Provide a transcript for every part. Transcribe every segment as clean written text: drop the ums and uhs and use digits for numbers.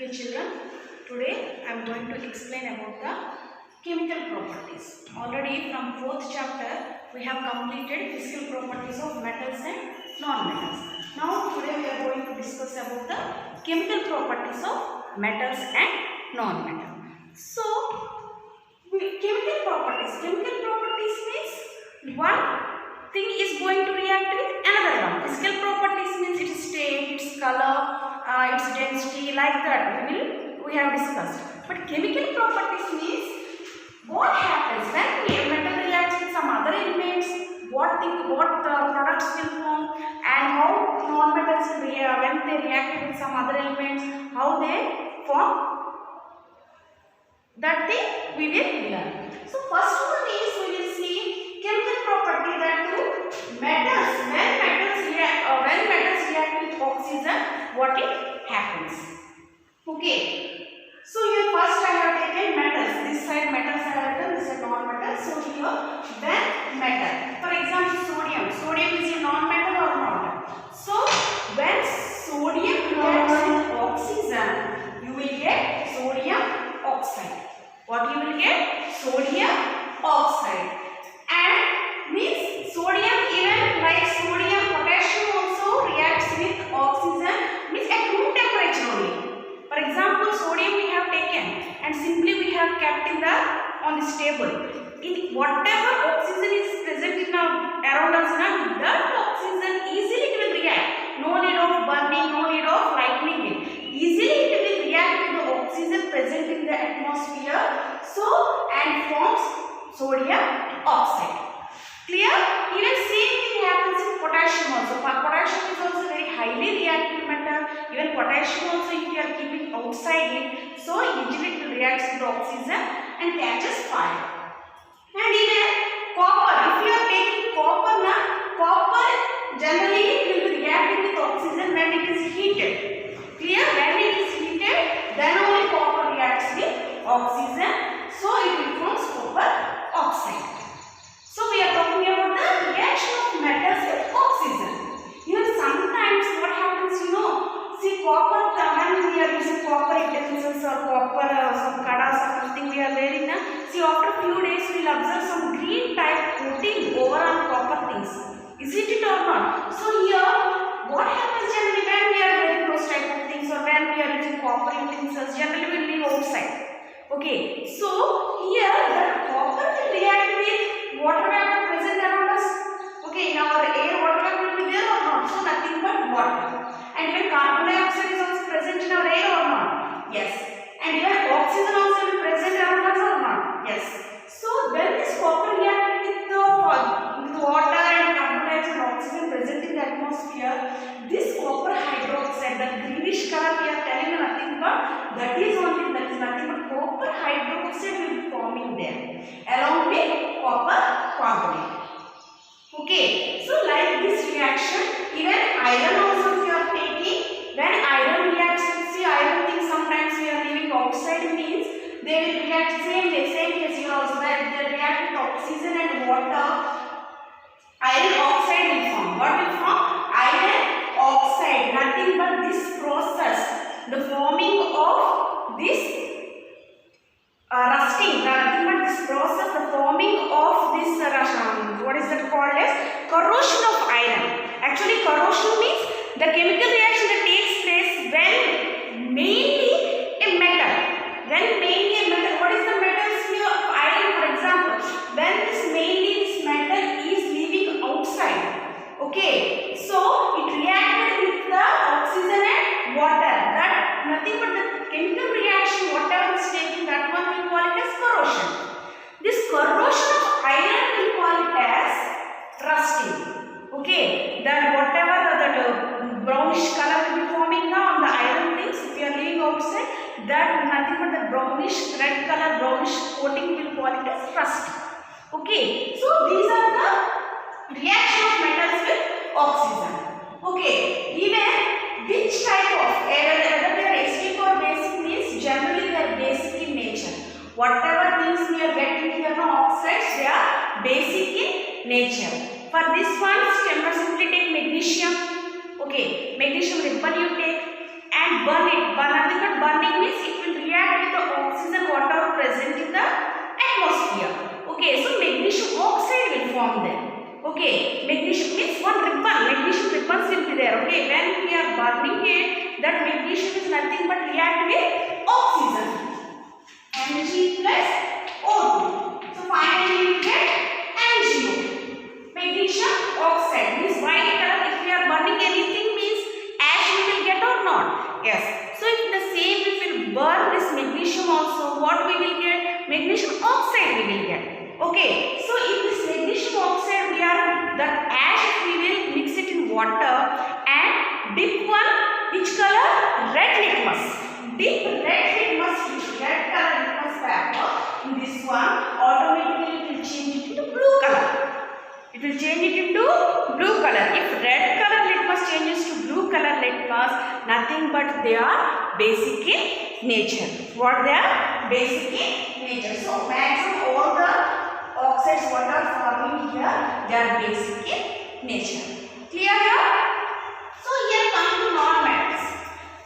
Okay children, today I am going to explain about the chemical properties. Already from 4th chapter we have completed physical properties of metals and non-metals. Now today we are going to discuss about the chemical properties of metals and non-metals. So chemical properties means one thing is going to react with another one. Physical properties means its state, its color, its density, like that we have discussed. But chemical properties means what happens when a metal reacts with some other elements, what products will form, and how non-metals will react when they react with some other elements, how they form. That thing we will learn. So first one is we will see chemical property that metals. When metals react with oxygen, what it happens. Okay. So here first I have taken metals. This side metals I have written, this side non-metals. So here when metal. For example, sodium. Sodium is a non-metal or not? So when sodium reacts with oxygen, you will get sodium oxide. What you will get? Sodium oxide. And means sodium, even like sodium, potassium also reacts with oxygen, means at room temperature only. For example, sodium we have taken and simply we have kept on this table. In whatever oxygen is present in around us now, that oxygen easily it will react. No need of burning, no need of lightning it. Easily it will react with the oxygen present in the atmosphere. So and forms sodium oxide. Clear? Even same thing happens in potassium also. Potassium is also very highly reactive metal. Even potassium also, if you are keeping outside it, so usually it will react with oxygen and catches fire. And even copper, if you are taking copper now, copper generally will be reacting with oxygen when it is heated. Clear? When it is heated, then only copper reacts with oxygen. So it will form copper oxide. So we are talking about the reaction of metals with oxygen. Even sometimes what happens, see copper, when we are using copper utensils or copper some kadas or something we are wearing, see after few days we will observe some green type coating over on copper things. Isn't it or not? So here what happens generally when we are wearing those type of things or when we are using copper utensils, generally we will leave outside. Okay, so here the copper will react with water vapor present around us. Okay, in our air water vapor will be there or not? So nothing but water. And even carbon dioxide is also present in our air or not? Yes. And even oxygen also will be present around us or not? Yes. So when this copper reacts with the water and carbon dioxide and oxygen present in the atmosphere, this copper hydroxide, the greenish color we are telling nothing but that is nothing but copper hydroxide will be forming there along with copper carbonate. Okay, so like this reaction, even iron also if you are taking, when iron reacts with, see iron thing sometimes we are leaving outside means they will react same case here also, that they react with oxygen and water. Iron oxide will form. What will form? Iron oxide. Nothing but this process, the forming of this rusting, nothing but this process, the forming of this what is that called as corrosion of iron. Actually corrosion means the chemical reaction that takes place when mainly a metal. What is the metals here? Iron, for example. When this metal is leaving outside. Okay, so it reacted with the oxygen and water. That nothing but the chemical reaction, whatever is taking, that one we call it as corrosion. This corrosion of iron we call it as rusting. Okay, that whatever that brownish color will be forming now on the iron things, if you are leaving outside, that nothing but the brownish, red color, brownish coating will call it as rusting. Okay, so these are the reaction of metals with oxygen. Okay, even which type of, whether they are acidic or basic means generally they are basic in nature. Whatever things we are getting here now oxides, they are basic in nature. For this one, simply take magnesium. Okay, magnesium ribbon you take and burn it. Nothing but burning Okay, so magnesium oxide will form there. Okay, magnesium means one ribbon, magnesium ribbons will be there. Okay, when we are burning it, that magnesium is nothing but react with oxygen. Mg plus O2. So finally we get MgO. Magnesium oxide means white color. If we are burning anything means ash we will get or not? Yes. So if the same we will burn this magnesium also, what we will get? Magnesium oxide we will get. Okay. So in this magnesium oxide we are that ash we will mix it in water and dip one which color? Red litmus. Dip red litmus, red color litmus paper in this one, automatically it will change it into blue color. It will change it into blue color. If red color litmus changes to blue color litmus, nothing but they are basic in nature. What they are? Basic in nature. So maximum all the oxides what are forming here, they are basic in nature. Clear here? So here come to non-metals.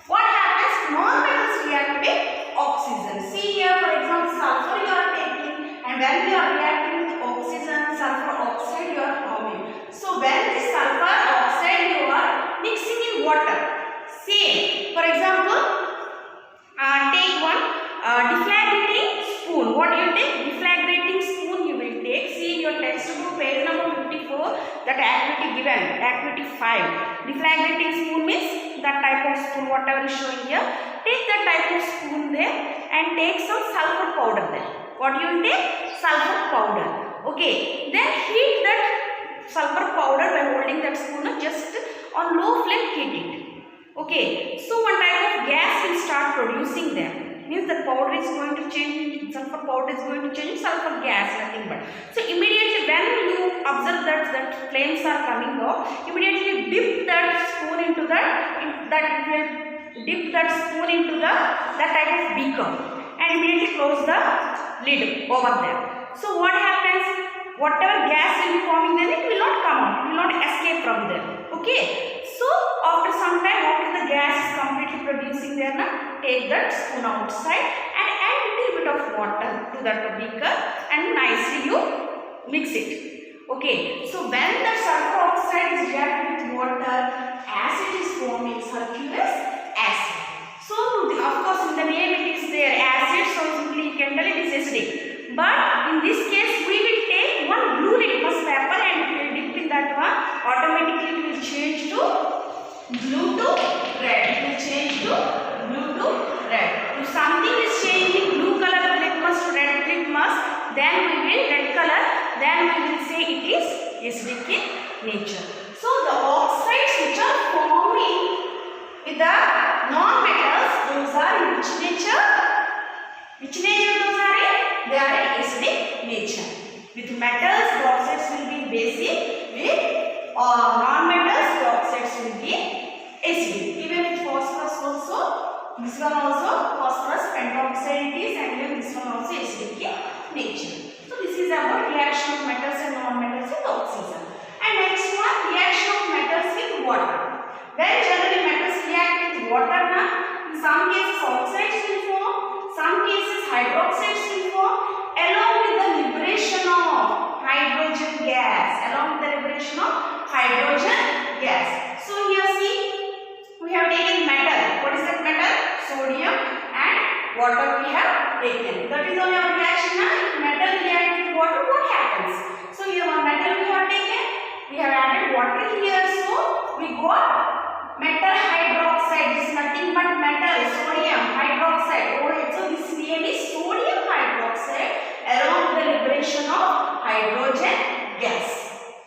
What happens? Non-metals react with oxygen. See here, for example, sulfur you are taking, and when we are reacting with oxygen, sulfur oxide you are forming. So when this sulfur oxide you are mixing in water, same. For example, take one deflagrating spoon. What do you take? Deflagrating spoon you will take. See in your textbook page number 54, that activity given, activity 5. Deflagrating spoon means that type of spoon whatever is showing here. Take that type of spoon there and take some sulfur powder there. What you will take? Sulfur powder. Okay. Then heat that sulfur powder by holding that spoon, just on low flame heat it. Okay. So one type of gas will start producing there. Means the powder is going to change, sulfur powder is going to change sulfur gas, nothing but. So immediately when you observe that flames are coming out, immediately dip that spoon into that spoon into that type of beaker and immediately close the lid over there. So what happens? Whatever gas will be forming then it will not come out, it will not escape from there. Okay. So after some time, after the gas is completely producing there, take that spoon outside and add a little bit of water to that beaker and nicely you mix it. Okay. So when the sulfur oxide is reacted with water, acid is forming, sulfurous acid. So of course in the name it is there acid, so simply you can tell it is acidic. But in this case we will take one blue litmus paper and we will dip in that one. Automatically it will change to blue to red. It will change to blue to red. If something is changing blue color litmus to red litmus, then we will red color. Then we will say it is acidic in nature. So the oxides which are forming with the non-metals, those are in which nature? Which nature those are in? They are in acidic nature. With metals, the oxides will be basic. With non-metals, the oxides will be acidic. Even with phosphorus also, this one also phosphorus pentoxide it is, and even this one also acidic in nature. So this is about reaction of metals and non-metals with oxygen. And next one, reaction of metals with water. When generally metals react with water, in some cases oxides will form, some cases hydroxides will form, along with the liberation of hydrogen gas. Along with the liberation of hydrogen gas. So here see, we have taken metal. What is that metal? Sodium and water we have taken. That is only our reaction. If metal react with water, what happens? So here one metal we have taken. We have added water here. So we got metal hydroxide. This is nothing but metal, sodium hydroxide. So this name is sodium hydroxide along with the liberation of hydrogen gas.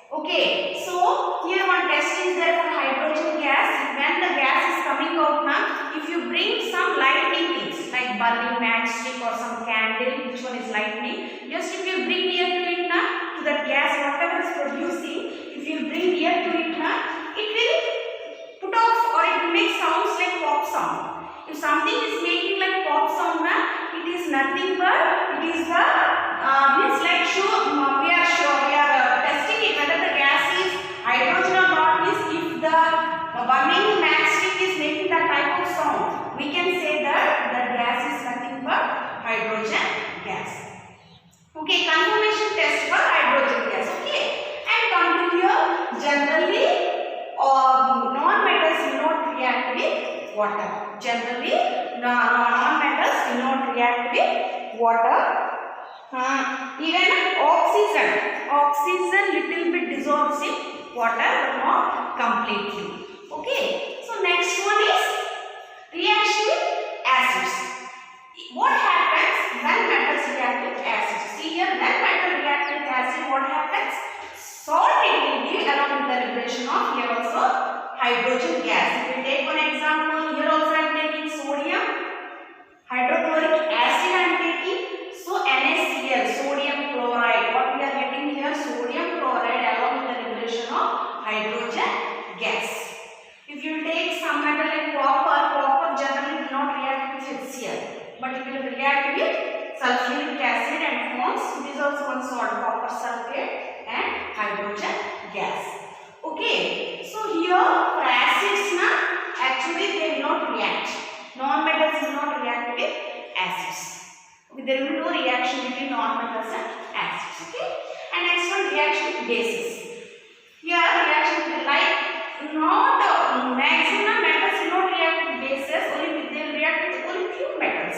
Okay, so here one test is there for hydrogen gas. When the gas is coming out now, if you bring some lightning things like burning matchstick or some candle, which one is lightning, just if you bring near to it now, to that gas whatever is producing, if you bring near to it now, it will put off or it will make sounds like pop sound. If something is making like pop sound now, it is nothing but it is the means like we are testing it whether the gas is hydrogen or not. Means if the burning matchstick is making that type of sound, we can say that the gas is nothing but hydrogen gas. Okay, confirmation test Generally, non-metals will not react with water. Even oxygen little bit dissolves in water, but not completely. Okay. So next one is reaction with acids. What happens when metals react with acids? See here, when metal react with acid, what happens? Salt it will give along with the liberation of here also hydrogen gas. If we take one example, here also I am taking sodium hydrochloric acid I am taking. So NaCl, sodium chloride. What we are getting here? Sodium chloride along with the liberation of hydrogen gas. If you take some metal like copper generally will not react with HCl, but it will react with sulfuric acid and forms. It is also one salt, copper sulfate and hydrogen gas. Okay, so here for acids actually they will not react. Non-metals will not react with acids. Okay, there will be no reaction between non-metals and acids. Okay, and next one, reaction with bases. Here reaction with not maximum metals will not react with bases. Only they will react with only few metals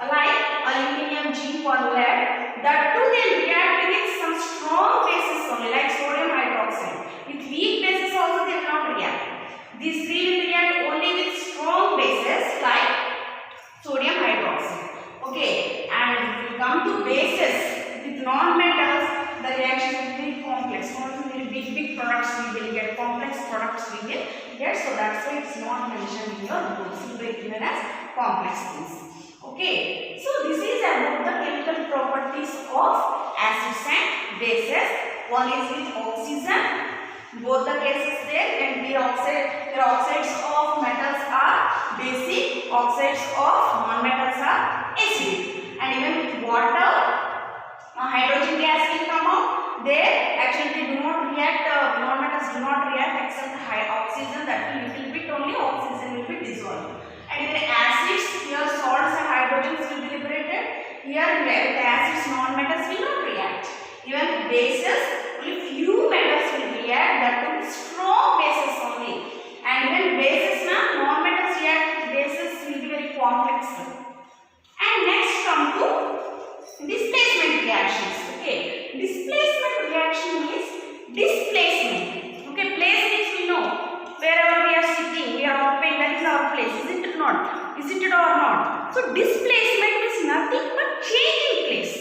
like aluminium, zinc or lead. That too they will react with some strong bases only like sodium hydroxide. With weak bases also they will not react. These three will react only with strong bases like sodium hydroxide. Okay, and if we come to bases with non-metals, the reactions will be complex. Not only big products we will get, complex products we will get. So that's why it's not mentioned in your book. Simply given as complex things. Okay, so this is about the chemical properties of acids and bases. One is with oxygen. Both the cases there, and the oxides of metals are basic, oxides of non-metals are acidic. And even with water, hydrogen gas will come out. There actually they do not react, non-metals do not react except high oxygen, that will little bit only oxygen will be dissolved. And even acids, here salts and hydrogens will be liberated. Here with acids, non-metals will not react. Even with bases, only few metals will react, that will be strong bases only. And even bases non-metals react with bases will be very complex. And next come to displacement reactions. Okay, displacement reaction means displacement. Okay, place means we know wherever we are sitting, we are occupying, that is our place, isn't it not? Is it or not? So displacement means nothing but changing place.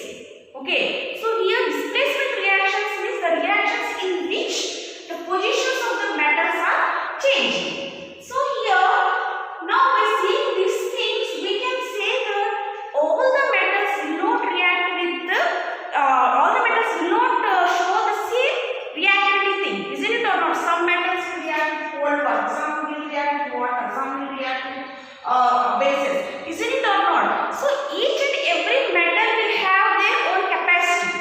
Okay, so here displacement reactions means the reactions in which the positions of the metals are changing. So here, now by seeing these things, we can say that all the metals will not react with the, all the metals will not show the same reactivity thing, isn't it or not? Some metals will react with cold water, some will react with water, some will react with bases, isn't it or not? So each and every metal will have their own capacity.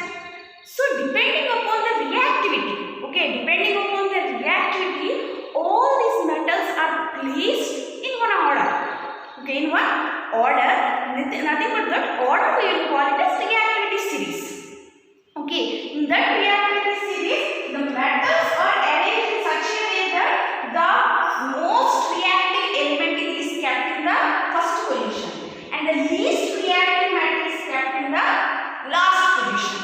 So depending upon the reactivity, okay, depending upon the reactivity, all these metals are placed in one order. Okay, in one order, nothing but that order we will call it as reactivity series. Okay, in that reactivity series, the metals are arranged in such a way that the most reactive element is kept in the first position and the least reactive metal is kept in the last position.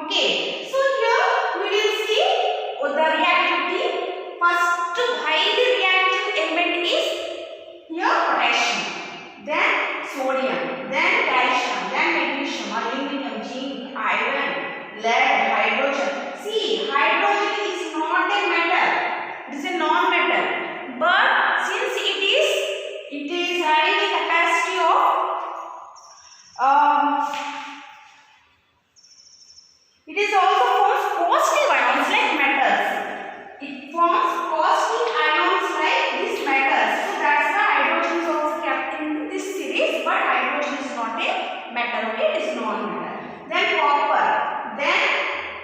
Okay, so here we will see the reactivity. First highly reactive element is here potassium, then sodium, then calcium, then magnesium, aluminium, zinc, iron, lead, hydrogen. See, hydrogen is not a metal, it is a non-metal, but since it is having a capacity of it is also forms positive ions like metals. It forms positive ions like these metals. So that's why hydrogen is also kept in this series, but hydrogen is not a metal, okay? It is non-metal. Then copper, then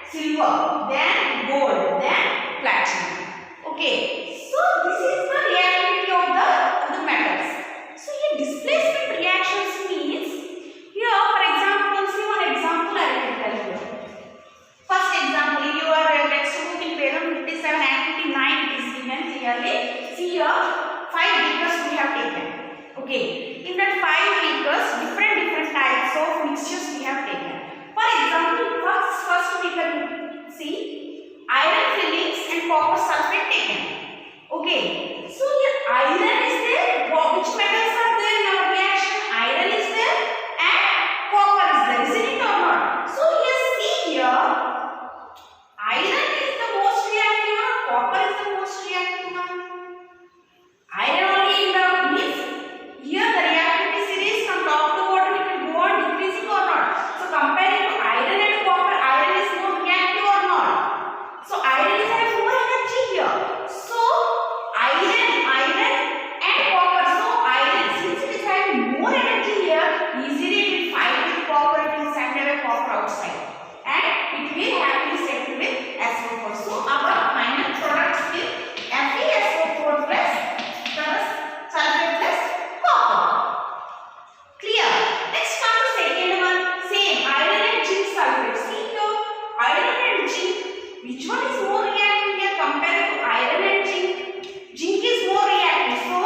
silver, then gold, then platinum. Okay, so this is the reactivity of the metals. So here displacement reactions means, here for example, see one example I will tell you. First example, in your textbook in page 57 activity 9 it is given clearly. See here 5 beakers we have taken. mixtures we have taken. For example, first we can see iron fillings and copper sulfate taken. Okay, so here iron is there. Which metals are there in our reaction? Iron is there and copper is there. Isn't it or not? So here see here, iron is the most reactive one, copper is the most reactive one. Iron only in the means here the reactivity series from top to bottom it will go on decreasing or not. So comparing to iron and copper, iron is more reactive or not. So iron is having more energy here. So iron and copper. So iron since it is having more energy here, easily it will fight with copper. It will send away copper outside, and it will have to be settled with SO4. So our final products will FeSO4 plus sulfate plus copper. Clear? Next come to second one. Same iron and zinc sulfate. See here, iron and zinc. Which one is more reactive here compared to iron and zinc? Zinc is more reactive, so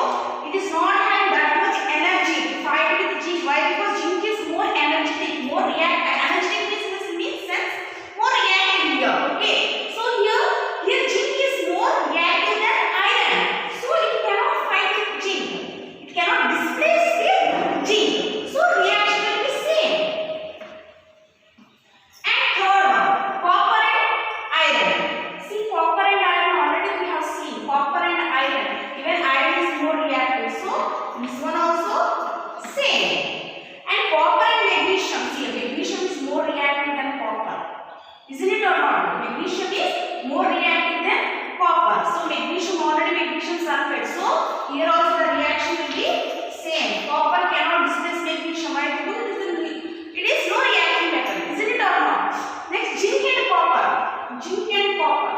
it is not having that much energy to fight with zinc. Why? Because zinc is more energetic, more reactive. Energetic means sense more reactive here. Okay, so here zinc is more reactive than iron, so it cannot fight with zinc. It cannot displace with zinc. So reaction will be same. And third one, copper and iron. See, copper and iron already we have seen. Copper and iron. Even iron is more reactive. So this one also same. And copper and magnesium. See, magnesium is more reactive than copper. Isn't it or not? Magnesium is more reactive than copper. So magnesium sulfate. So here also the reaction will be same. Copper cannot displace magnesium. Why? Because it is no reactive metal. Isn't it or not? Next, zinc and copper. Zinc and copper.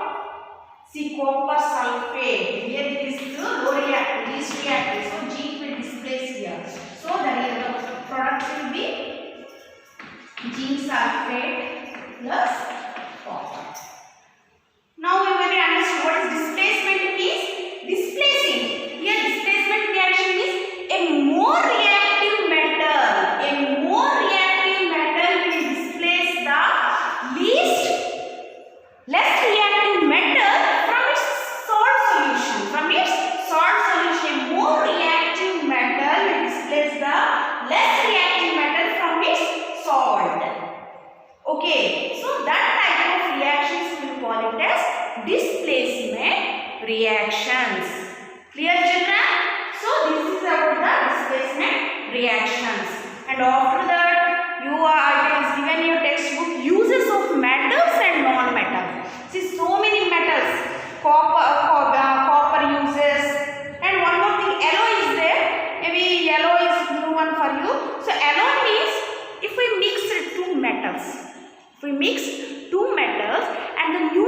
See, copper sulfate. Here it is the low reactive, least reactive. So zinc will displace here. So the product will be zinc sulfate plus copper. Now we will understand what is displacement means. Displacing. Here displacement reaction is a more reactive metal. A more reactive metal will displace the less reactive metal from its salt solution. From its salt solution, more reactive metal will displace the less reactive metal from its salt. Okay, so that type of reactions we will call it as displacement reactions. Clear, children? So this is about the displacement reactions. And after that, it is given in your textbook uses of metals and non-metals. See, so many metals. Copper uses. And one more thing, alloy is there. Maybe yellow is new one for you. So alloy means if we mix two metals. If we mix two metals and the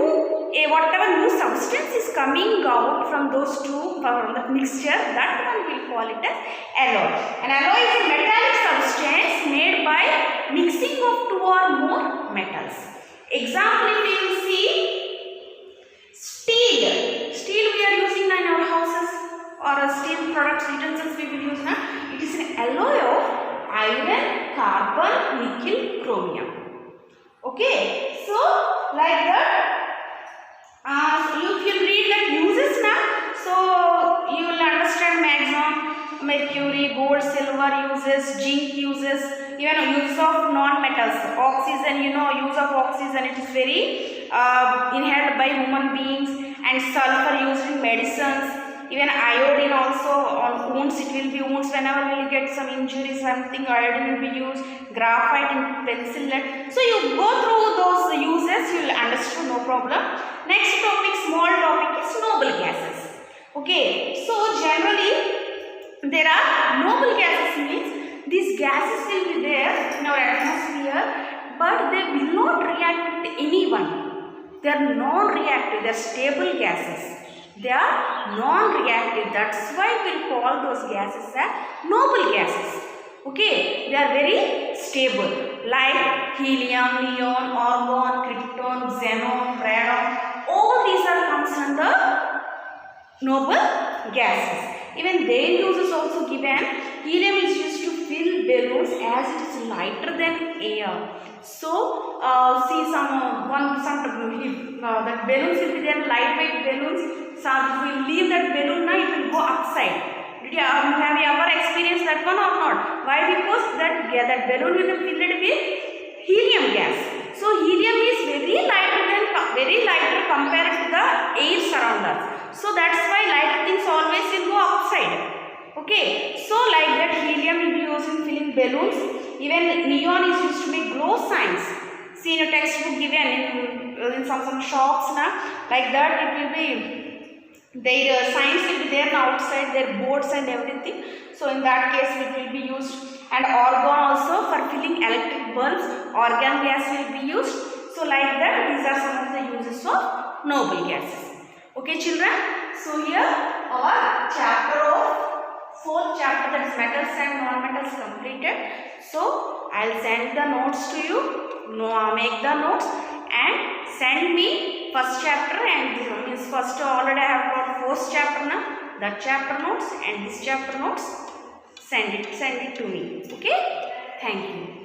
whatever new substance is coming out from those two, from the mixture, that one will call it as alloy. An alloy is a metallic substance made by mixing of two or more metals. Example, if you see steel. Steel we are using in our houses, or steel products, utensils we will use now. It is an alloy of iron, carbon, nickel, chromium. Okay, so like that. If you read that uses now, so you will understand maximum mercury, gold, silver uses, zinc uses, even use of non-metals, oxygen, use of oxygen, it is very inhaled by human beings, and sulfur used in medicines, even iodine also on wounds, it will be wounds whenever we will get some injury, something, iodine will be used, graphite in pencil lead. So you go through those uses, you will understand, no problem. Next topic, small topic is noble gases. Okay, so generally there are noble gases means these gases will be there in our atmosphere, but they will not react with anyone. They are non-reactive, they are stable gases. They are non-reactive. That's why we will call those gases as noble gases. Okay, they are very stable, like helium, neon, argon, krypton, xenon, radon. All these are comes under noble gases. Even their use is also given. Helium is used to fill balloons as it is lighter than air. So see some that balloons will be there, lightweight balloons. So if we leave that balloon now, it will go upside. Have you ever experienced that one or not? Why? Because that balloon will be filled with helium gas. So helium is very lighter compared to the air surround us. So that's why lighter things always will go upside. Okay. So like that helium will be used in filling balloons. Even neon is used to make glow signs. See in a textbook given in some shops na, like that it will be. Their signs will be there outside, their boards and everything. So in that case it will be used. And argon also for filling electric bulbs, argon gas will be used. So like that, these are some of the uses of noble gases. Okay children, so here our chapter of 4th chapter, that is metals and non-metals, completed. So I'll send the notes to you, make the notes and send me first chapter, and means first already I have got 4th chapter now, that chapter notes and this chapter notes, send it to me. Okay, thank you.